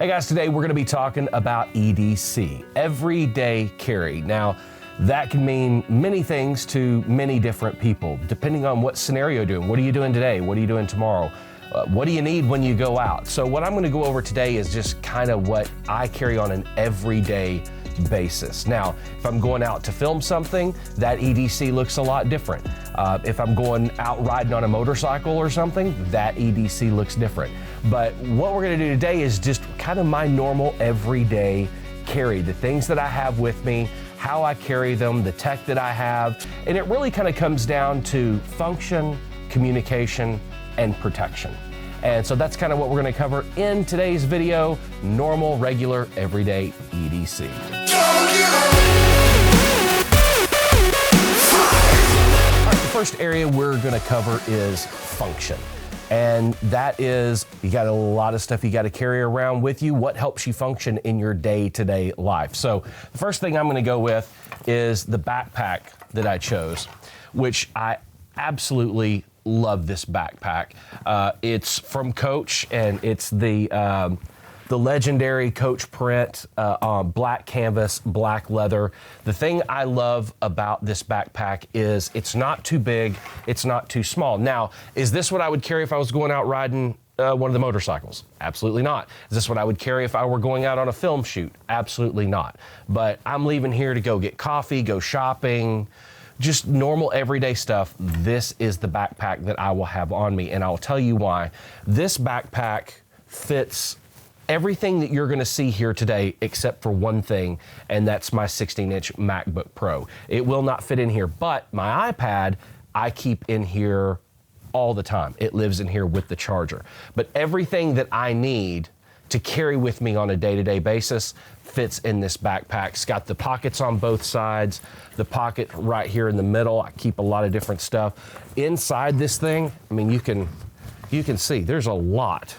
Hey guys, today we're going to be talking about EDC, everyday carry. Now, that can mean many things to many different people, depending on what scenario you're doing. What are you doing today? What are you doing tomorrow? What do you need when you go out? So what I'm going to go over today is just kind of what I carry on an everyday basis. Now, if I'm going out to film something, that EDC looks a lot different. If I'm going out riding on a motorcycle or something, that EDC looks different. But what we're going to do today is just kind of my normal everyday carry, the things that I have with me, how I carry them, the tech that I have, and it really kind of comes down to function, communication, and protection. And so that's kind of what we're going to cover in today's video, normal, regular, everyday EDC. All right, the first area we're going to cover is function. And that is, you got a lot of stuff you got to carry around with you. What helps you function in your day-to-day life? So the first thing I'm going to go with is the backpack that I chose, which I absolutely love this backpack. It's from Coach, and it's the legendary Coach print on black canvas, black leather. The thing I love about this backpack is it's not too big, it's not too small. Now, is this what I would carry if I was going out riding one of the motorcycles? Absolutely not. Is this what I would carry if I were going out on a film shoot? Absolutely not. But I'm leaving here to go get coffee, go shopping, just normal everyday stuff. This is the backpack that I will have on me, and I'll tell you why. This backpack fits everything that you're gonna see here today except for one thing, and that's my 16-inch MacBook Pro. It will not fit in here, but my iPad, I keep in here all the time. It lives in here with the charger. But everything that I need to carry with me on a day-to-day basis fits in this backpack. It's got the pockets on both sides, the pocket right here in the middle. I keep a lot of different stuff. Inside this thing, I mean, you can see there's a lot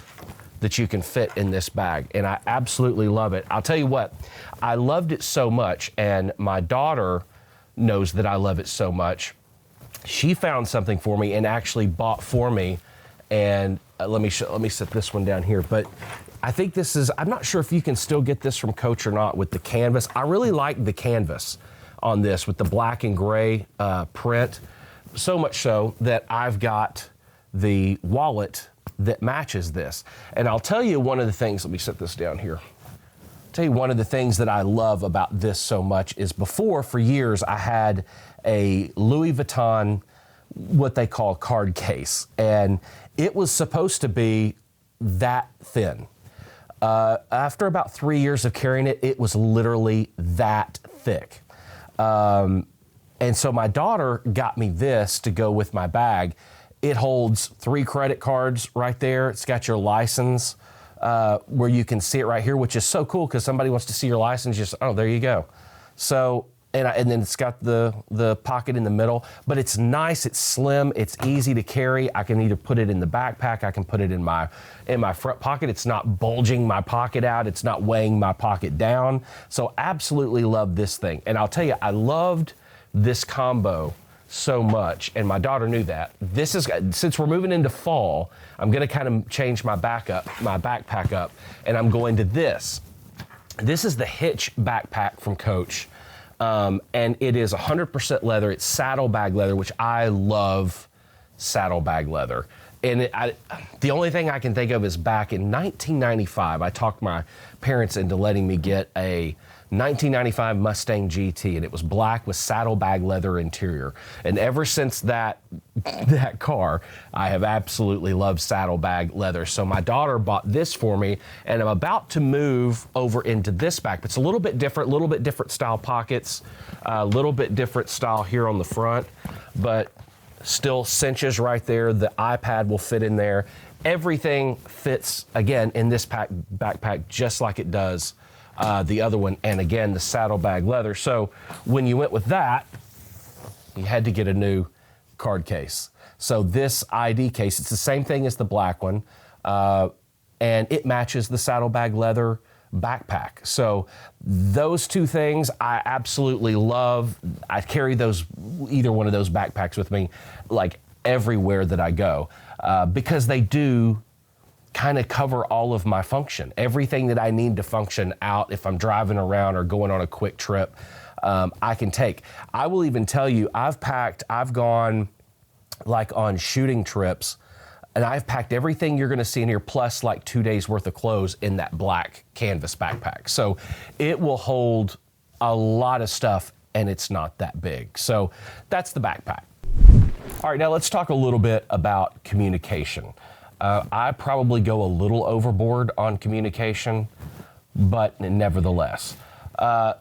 that you can fit in this bag, and I absolutely love it. I'll tell you what, I loved it so much, and my daughter knows that I love it so much. She found something for me and actually bought for me, and let me set this one down here, but I think this is, I'm not sure if you can still get this from Coach or not with the canvas. I really like the canvas on this with the black and gray print, so much so that I've got the wallet that matches this. And I'll tell you one of the things, let me set this down here. I'll tell you one of the things that I love about this so much is before, for years, I had a Louis Vuitton, what they call card case, and it was supposed to be that thin. After about 3 years of carrying it, it was literally that thick. And so my daughter got me this to go with my bag. It holds 3 credit cards right there. It's got your license where you can see it right here, which is so cool because somebody wants to see your license, just, oh, there you go. So, and then it's got the pocket in the middle, but it's nice, it's slim, it's easy to carry. I can either put it in the backpack, I can put it in my front pocket. It's not bulging my pocket out, it's not weighing my pocket down. So absolutely love this thing. And I'll tell you, I loved this combo so much, and my daughter knew that. This is, since we're moving into fall, I'm gonna kind of change my backpack up, and I'm going to this. This is the Hitch backpack from Coach. And it is 100% leather. It's saddlebag leather, which I love saddlebag leather. And the only thing I can think of is back in 1995, I talked my parents into letting me get a 1995 Mustang GT, and it was black with saddlebag leather interior. And ever since that car, I have absolutely loved saddlebag leather. So my daughter bought this for me, and I'm about to move over into this bag. It's a little bit different style pockets, a little bit different style here on the front, but still cinches right there. The iPad will fit in there. Everything fits, again, in this backpack just like it does the other one, and again, the saddlebag leather. So when you went with that, you had to get a new card case. So this ID case, it's the same thing as the black one, and it matches the saddlebag leather backpack. So those two things I absolutely love. I carry either one of those backpacks with me like everywhere that I go, because they do kind of cover all of my function. Everything that I need to function out if I'm driving around or going on a quick trip, I can take. I will even tell you, I've gone like on shooting trips, and I've packed everything you're gonna see in here, plus like 2 days worth of clothes in that black canvas backpack. So it will hold a lot of stuff, and it's not that big. So that's the backpack. All right, now let's talk a little bit about communication. I probably go a little overboard on communication, but nevertheless.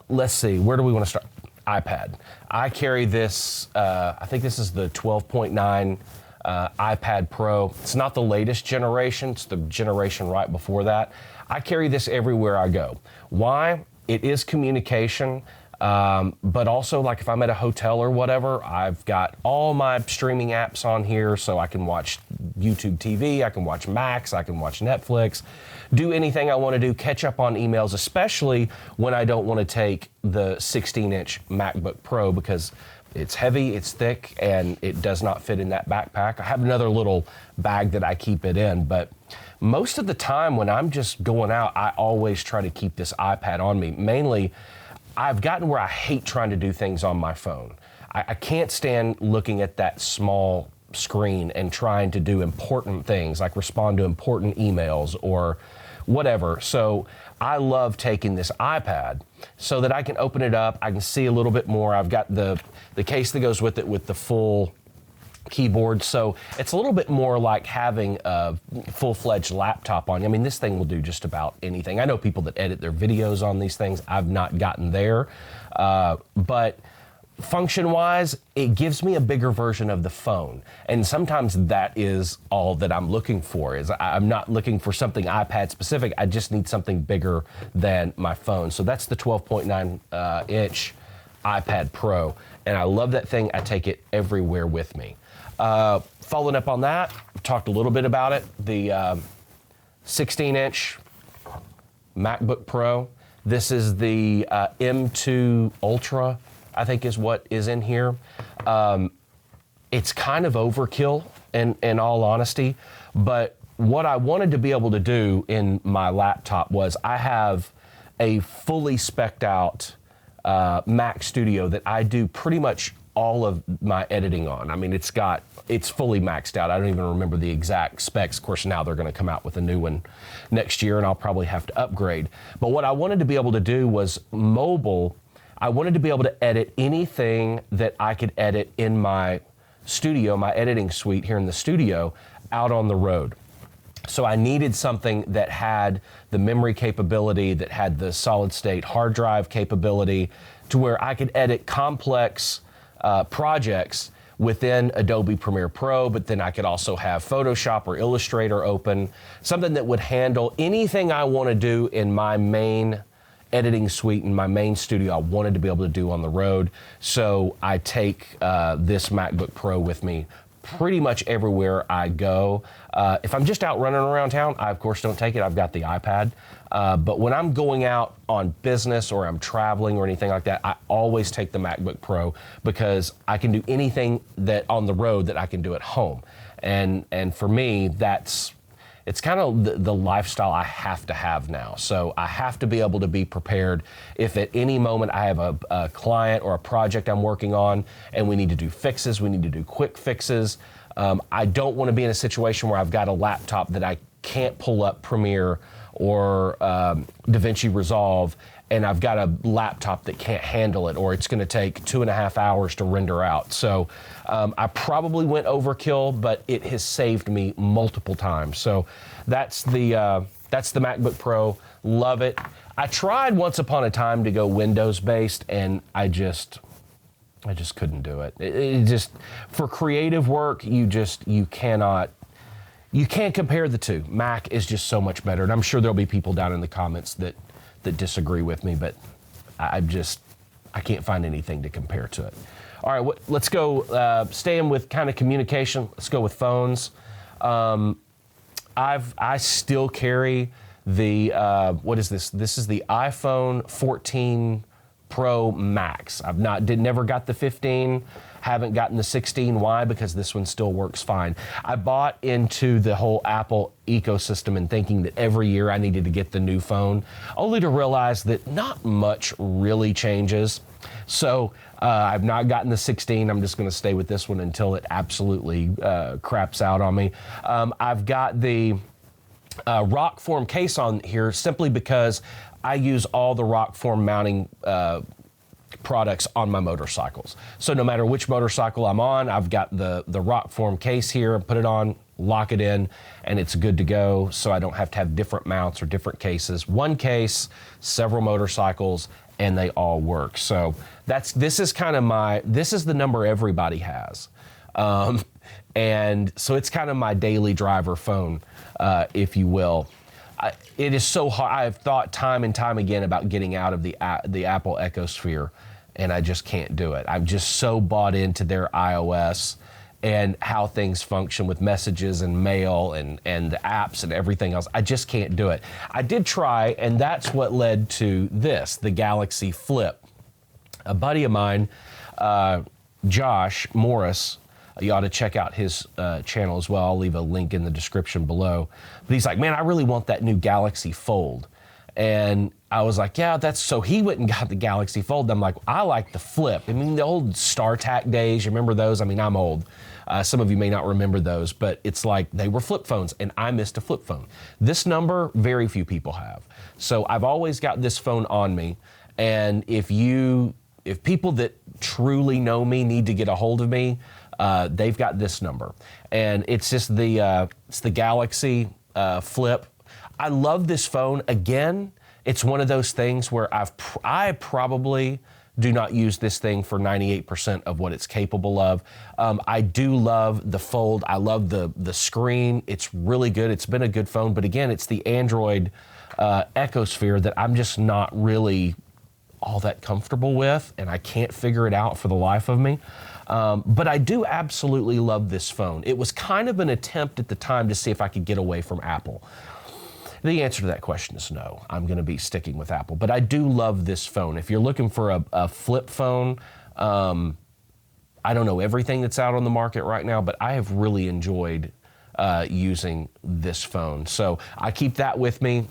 Let's see, where do we want to start? iPad. I carry this, I think this is the 12.9 iPad Pro. It's not the latest generation, it's the generation right before that. I carry this everywhere I go. Why? It is communication, but also like if I'm at a hotel or whatever, I've got all my streaming apps on here, so I can watch YouTube TV, I can watch Max, I can watch Netflix, do anything I want to do, catch up on emails, especially when I don't want to take the 16-inch MacBook Pro because it's heavy, it's thick, and it does not fit in that backpack. I have another little bag that I keep it in, but most of the time when I'm just going out, I always try to keep this iPad on me. Mainly, I've gotten where I hate trying to do things on my phone. I can't stand looking at that small screen and trying to do important things like respond to important emails or whatever. So I love taking this iPad so that I can open it up, I can see a little bit more. I've got the case that goes with it with the full keyboard, so it's a little bit more like having a full-fledged laptop on you. I mean, this thing will do just about anything. I know people that edit their videos on these things. I've not gotten there, but function-wise, it gives me a bigger version of the phone, and sometimes that is all that I'm looking for. Is I'm not looking for something iPad specific. I just need something bigger than my phone. So that's the 12.9 inch iPad Pro, and I love that thing. I take it everywhere with me. Following up on that, talked a little bit about it. The 16-inch MacBook Pro. This is the M2 Ultra, I think is what is in here. It's kind of overkill in all honesty, but what I wanted to be able to do in my laptop was I have a fully spec'd out Mac Studio that I do pretty much all of my editing on. I mean, it's fully maxed out. I don't even remember the exact specs. Of course, now they're going to come out with a new one next year, and I'll probably have to upgrade. But what I wanted to be able to do was mobile. I wanted to be able to edit anything that I could edit in my studio, my editing suite here in the studio, out on the road. So I needed something that had the memory capability, that had the solid state hard drive capability, to where I could edit complex projects within Adobe Premiere Pro, but then I could also have Photoshop or Illustrator open, something that would handle anything I want to do in my main editing suite in my main studio. I wanted to be able to do on the road. So I take this MacBook Pro with me pretty much everywhere I go. If I'm just out running around town, I of course don't take it. I've got the iPad. But when I'm going out on business or I'm traveling or anything like that, I always take the MacBook Pro because I can do anything that on the road that I can do at home. And for me, it's kind of the lifestyle I have to have now. So I have to be able to be prepared if at any moment I have a client or a project I'm working on and we need to do fixes, we need to do quick fixes. I don't want to be in a situation where I've got a laptop that I can't pull up Premiere or DaVinci Resolve, and I've got a laptop that can't handle it, or it's going to take 2.5 hours to render out. So I probably went overkill, but it has saved me multiple times. So that's the MacBook Pro. Love it. I tried once upon a time to go Windows based, and I just couldn't do it. It just, for creative work, you can't compare the two. Mac is just so much better, and I'm sure there'll be people down in the comments that disagree with me, but I can't find anything to compare to it. All right, let's go, staying with kind of communication, let's go with phones. I still carry the, what is this? This is the iPhone 14 Pro Max. Never got the 15. Haven't gotten the 16. Why? Because this one still works fine. I bought into the whole Apple ecosystem and thinking that every year I needed to get the new phone, only to realize that not much really changes. So I've not gotten the 16. I'm just going to stay with this one until it absolutely craps out on me. I've got the rock form case on here simply because I use all the rock form mounting products on my motorcycles. So no matter which motorcycle I'm on, I've got the rock form case here, put it on, lock it in, and it's good to go. So I don't have to have different mounts or different cases. One case, several motorcycles, and they all work. So this is the number everybody has. And so it's kind of my daily driver phone, if you will. It is so hard. I've thought time and time again about getting out of the Apple Ecosphere, and I just can't do it. I'm just so bought into their iOS and how things function with messages and mail and the apps and everything else. I just can't do it. I did try, and that's what led to this, the Galaxy Flip. A buddy of mine, Josh Morris, you ought to check out his channel as well. I'll leave a link in the description below. But he's like, man, I really want that new Galaxy Fold. And I was like, yeah, so he went and got the Galaxy Fold. I'm like, I like the Flip. I mean, the old StarTAC days, you remember those? I mean, I'm old. Some of you may not remember those, but it's like they were flip phones, and I missed a flip phone. This number, very few people have. So I've always got this phone on me. And if people that truly know me need to get a hold of me, they've got this number, and it's just the Galaxy Flip. I love this phone. Again, it's one of those things where I probably do not use this thing for 98% of what it's capable of. I do love the Fold. I love the screen. It's really good. It's been a good phone, but again, it's the Android Ecosphere that I'm just not really all that comfortable with, and I can't figure it out for the life of me. But I do absolutely love this phone. It was kind of an attempt at the time to see if I could get away from Apple. The answer to that question is no. I'm going to be sticking with Apple. But I do love this phone. If you're looking for a flip phone, I don't know everything that's out on the market right now, but I have really enjoyed using this phone. So I keep that with me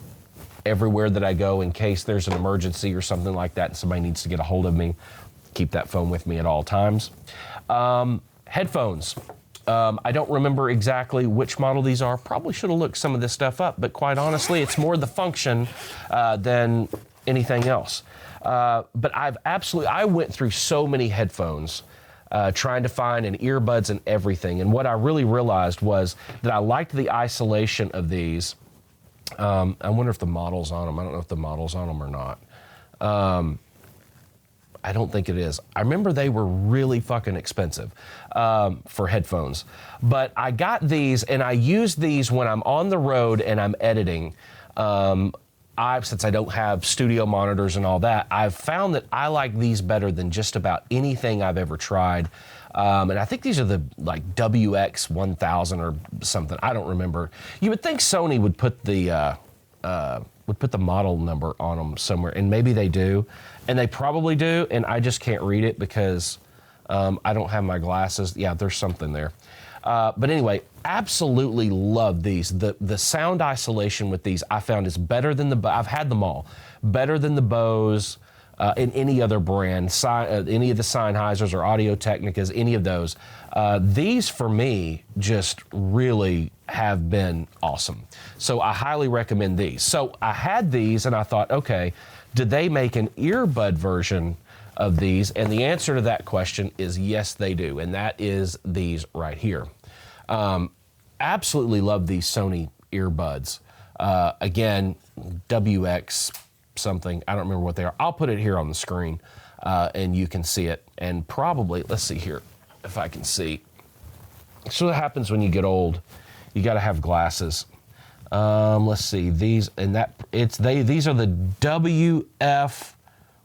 everywhere that I go in case there's an emergency or something like that and somebody needs to get a hold of me. Keep that phone with me at all times. Headphones. I don't remember exactly which model these are. Probably should have looked some of this stuff up, but quite honestly, it's more the function than anything else. But I went through so many headphones trying to find an earbuds and everything. And what I really realized was that I liked the isolation of these. I wonder if the model's on them. I don't know if the model's on them or not. I don't think it is. I remember they were really fucking expensive for headphones. But I got these, and I use these when I'm on the road and I'm editing. Since I don't have studio monitors and all that, I've found that I like these better than just about anything I've ever tried. And I think these are the WX1000 or something. I don't remember. You would think Sony would put the model number on them somewhere, and maybe they do, and they probably do, and I just can't read it because I don't have my glasses. Yeah, there's something there. But anyway, absolutely love these. The sound isolation with these I found is better than I've had them all, better than the Bose in any other brand, any of the Sennheisers or Audio-Technicas, any of those. These for me just really have been awesome. So I highly recommend these. So I had these and I thought, okay, did they make an earbud version of these? And the answer to that question is yes, they do. And that is these right here. Absolutely love these Sony earbuds. Again, WX something, I don't remember what they are. I'll put it here on the screen and you can see it. And probably, let's see here if I can see. So what happens when you get old, you got to have glasses. Let's see, these are the WF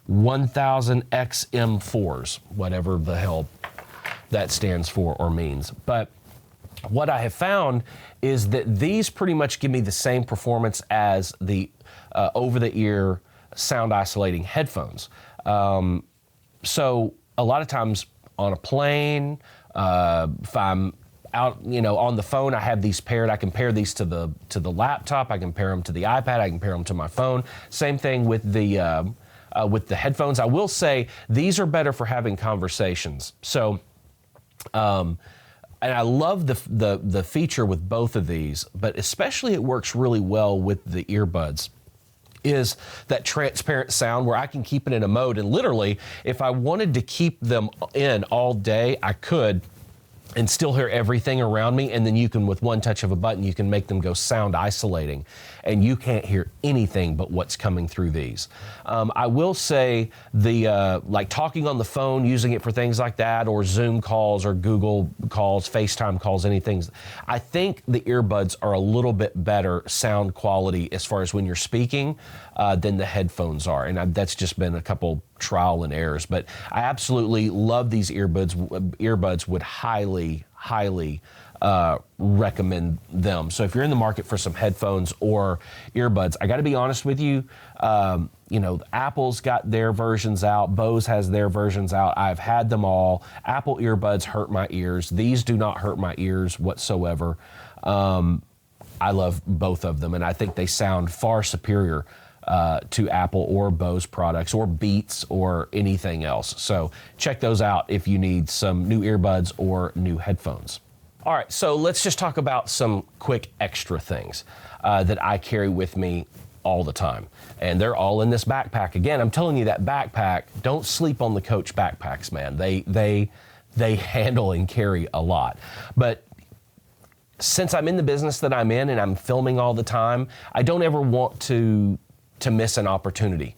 1000 XM4s, whatever the hell that stands for or means. But what I have found is that these pretty much give me the same performance as the over-the-ear sound isolating headphones. So a lot of times on a plane, if I'm out, on the phone, I have these paired. I can pair these to the laptop. I can pair them to the iPad. I can pair them to my phone. Same thing with the headphones. I will say these are better for having conversations. So, and I love the feature with both of these, but especially it works really well with the earbuds, is that transparent sound where I can keep it in a mode. And literally, if I wanted to keep them in all day, I could, and still hear everything around me. And then you can, with one touch of a button, you can make them go sound isolating, and you can't hear anything but what's coming through these. I will say like talking on the phone, using it for things like that, or Zoom calls or Google calls, FaceTime calls, anything. I think the earbuds are a little bit better sound quality as far as when you're speaking than the headphones are. And that's just been a couple trial and errors, but I absolutely love these earbuds, would highly recommend them. So if you're in the market for some headphones or earbuds, I got to be honest with you, Apple's got their versions out, Bose has their versions out. I've had them all. Apple earbuds hurt my ears. These do not hurt my ears whatsoever. I love both of them, and I think they sound far superior to Apple or Bose products or Beats or anything else. So check those out if you need some new earbuds or new headphones. All right, so let's just talk about some quick extra things that I carry with me all the time. And they're all in this backpack. Again, I'm telling you, that backpack, don't sleep on the Coach backpacks, man. They handle and carry a lot. But since I'm in the business that I'm in and I'm filming all the time, I don't ever want to miss an opportunity.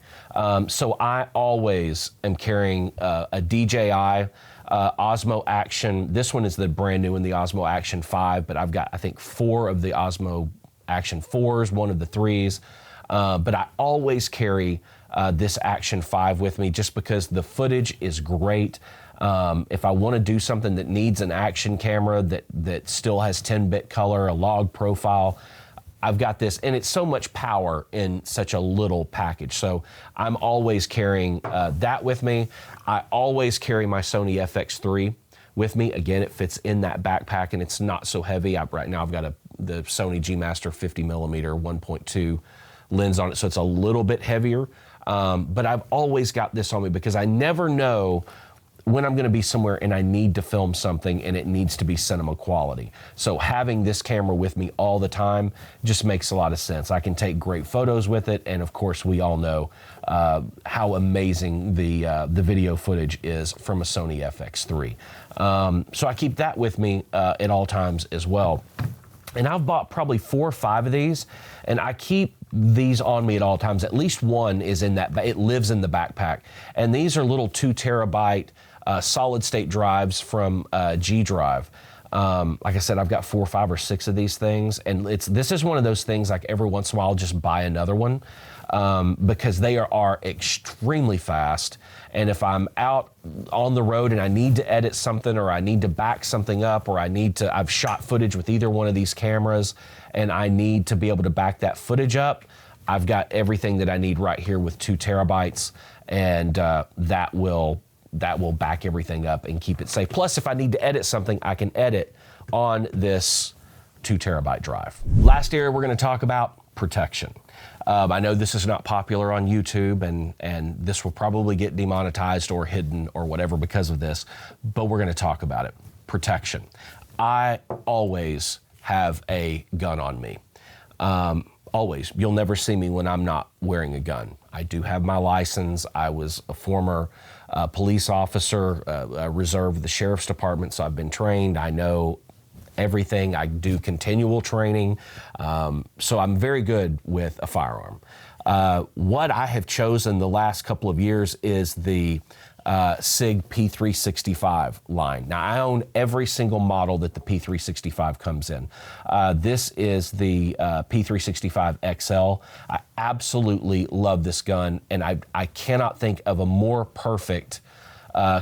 So I always am carrying a DJI Osmo Action. This one is the brand new one, the Osmo Action 5, but I've got, I think, 4 of the Osmo Action 4s, 1 of the 3s. But I always carry this Action 5 with me just because the footage is great. If I want to do something that needs an action camera that still has 10-bit color, a log profile, I've got this, and it's so much power in such a little package. So I'm always carrying that with me. I always carry my Sony FX3 with me. Again, it fits in that backpack, and it's not so heavy. Right now I've got the Sony G Master 50mm 1.2 lens on it, so it's a little bit heavier. But I've always got this on me because I never know when I'm going to be somewhere and I need to film something and it needs to be cinema quality. So having this camera with me all the time just makes a lot of sense. I can take great photos with it, and of course we all know how amazing the video footage is from a Sony FX3. So I keep that with me at all times as well. And I've bought probably 4 or 5 of these, and I keep these on me at all times. At least one is in that, it lives in the backpack. And these are little 2 terabyte solid state drives from G Drive. Like I said, I've got 4, 5, or 6 of these things, and this is one of those things, like every once in a while I'll just buy another one because they are extremely fast. And if I'm out on the road and I need to edit something, or I need to back something up, or I've shot footage with either one of these cameras and I need to be able to back that footage up, I've got everything that I need right here with 2 terabytes, and that will back everything up and keep it safe. Plus, if I need to edit something, I can edit on this 2 terabyte drive. Last area we're going to talk about, protection. I know this is not popular on YouTube, and this will probably get demonetized or hidden or whatever because of this, but we're going to talk about it. Protection. I always have a gun on me. Always. You'll never see me when I'm not wearing a gun. I do have my license. I was a former police officer, reserve of the sheriff's department, so I've been trained. I know everything. I do continual training, so I'm very good with a firearm. What I have chosen the last couple of years is the SIG P365 line. Now, I own every single model that the P365 comes in. This is the P365 XL. I absolutely love this gun, and I cannot think of a more perfect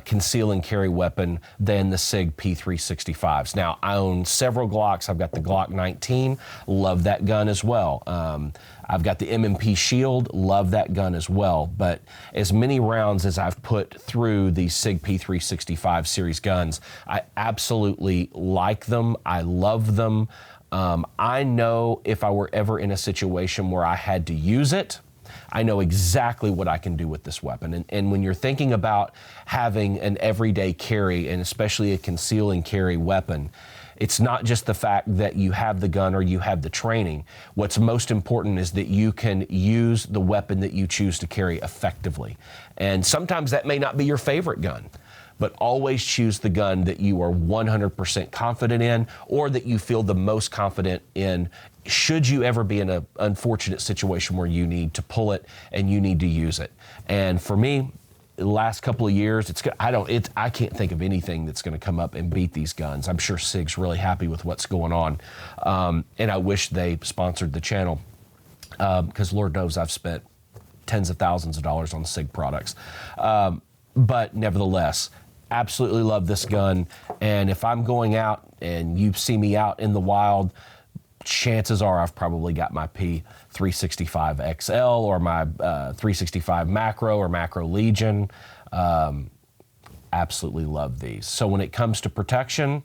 conceal and carry weapon than the SIG P365s. Now, I own several Glocks. I've got the Glock 19, love that gun as well. I've got the M&P Shield, love that gun as well. But as many rounds as I've put through these SIG P365 series guns, I absolutely like them. I love them. I know if I were ever in a situation where I had to use it, I know exactly what I can do with this weapon. And when you're thinking about having an everyday carry, and especially a conceal and carry weapon, it's not just the fact that you have the gun or you have the training. What's most important is that you can use the weapon that you choose to carry effectively. And sometimes that may not be your favorite gun, but always choose the gun that you are 100% confident in, or that you feel the most confident in, should you ever be in an unfortunate situation where you need to pull it and you need to use it. And for me, the last couple of years, I can't think of anything that's going to come up and beat these guns. I'm sure SIG's really happy with what's going on, and I wish they sponsored the channel, because Lord knows I've spent tens of thousands of dollars on SIG products. But nevertheless, absolutely love this gun. And if I'm going out and you see me out in the wild, chances are I've probably got my P365 XL or my 365 Macro or Macro Legion. Absolutely love these. So when it comes to protection,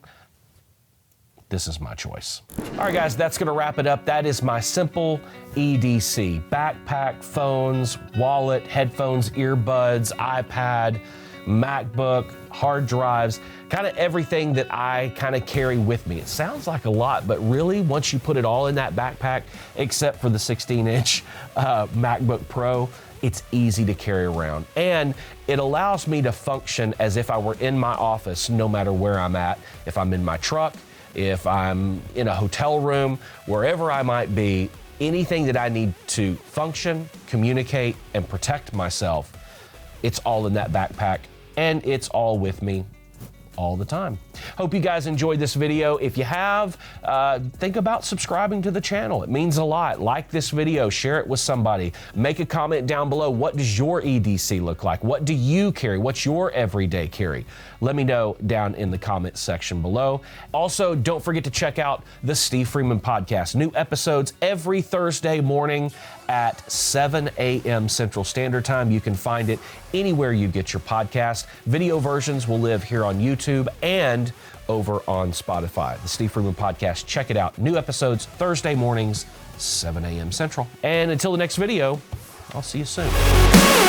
this is my choice. All right, guys, that's gonna wrap it up. That is my simple EDC. Backpack, phones, wallet, headphones, earbuds, iPad, MacBook, hard drives, kind of everything that I kind of carry with me. It sounds like a lot, but really, once you put it all in that backpack, except for the 16-inch MacBook Pro, it's easy to carry around. And it allows me to function as if I were in my office, no matter where I'm at. If I'm in my truck, if I'm in a hotel room, wherever I might be, anything that I need to function, communicate, and protect myself, it's all in that backpack, and it's all with me all the time. Hope you guys enjoyed this video. If you have, think about subscribing to the channel. It means a lot. Like this video, share it with somebody. Make a comment down below. What does your EDC look like? What do you carry? What's your everyday carry? Let me know down in the comment section below. Also, don't forget to check out the Steve Freeman podcast. New episodes every Thursday morning at 7 a.m. Central Standard Time. You can find it anywhere you get your podcast. Video versions will live here on YouTube and over on Spotify. The Steve Freeman podcast. Check it out. New episodes Thursday mornings, 7 a.m. Central. And until the next video, I'll see you soon.